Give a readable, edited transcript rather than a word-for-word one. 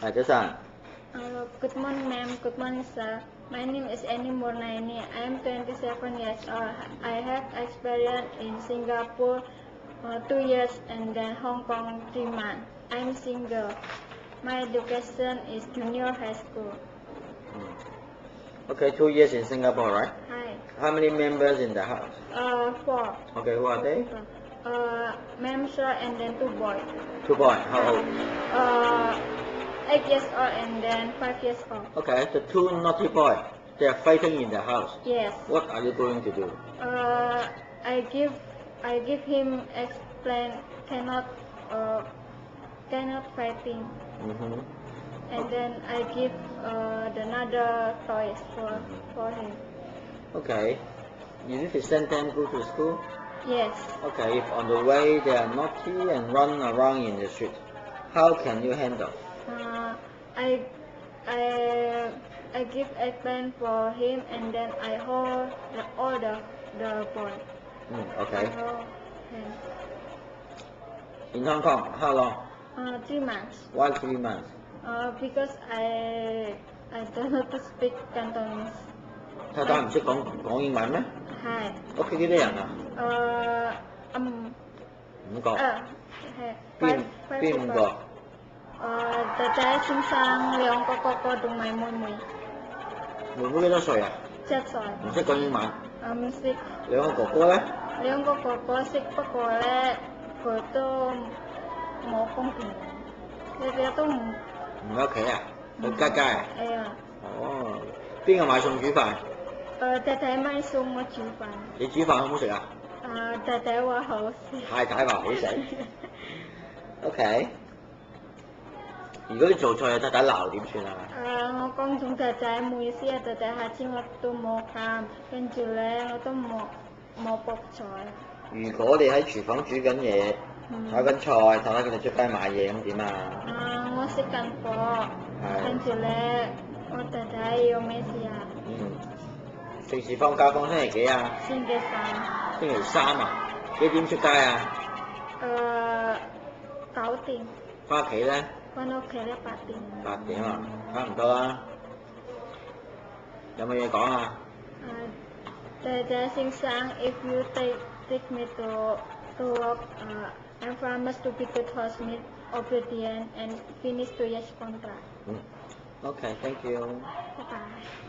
早晨。Good morning, ma'am. Good morning, sir. My name is Annie Mornaini. I am 27 years old. I have experience in Singapore 2 years and then Hong Kong 3 months. I am single. My education is junior high school. Okay, 2 years in Singapore, right? Hi. How many members in the house? 4. Okay, who are they? Ma'am, sir, and then 2 boys. 2 boys. How old? 8 years old and then 5 years old. Okay, the 2 naughty boys, they are fighting in the house. Yes. What are you going to do? I give him explain cannot fighting. And then I give another toys for him. Okay. You need to send them go to school? Yes. Okay, if on the way they are naughty and run around in the street, how can you handle? I give explain for him and then I hold all the boy. Okay. I hold him. In Hong Kong, how long? 3 months. Why 3 months? Because I don't know to speak Cantonese. 太太唔識講英文咩？係。屋企幾多人啊？5個。邊5個？姐姐先生2個哥哥同埋妹妹。妹妹幾多歲啊？7歲。唔識講英文？唔識。2個哥哥咧？2個哥哥識，不過咧佢都冇工錢，日日都唔喺屋企啊？好街街啊？係啊。哦，邊個買餸煮飯？姐姐買餸，我煮飯。你煮飯好唔好食啊？姐姐話好食。太太話好食。OK。如果你做錯嘢，太太鬧點算啊？我講同姐姐唔好意思啊，姐姐下次我都冇喊，跟住咧我都冇駁嘴。如果你喺廚房煮緊嘢，炒緊菜，睇下佢哋出街買嘢咁點啊？我熄緊火，跟住咧我姐姐要咩事啊？平時放假放星期幾啊？星期3。星期3啊？幾點出街啊？9點。翻屋企咧？翻屋企咧8點。8點啊，差唔多啦。有冇嘢講啊？姐姐先生 ，if you take me to work, I promise to be good housemate, obedient, and finish 2 years contract. Okay, thank you. Bye bye.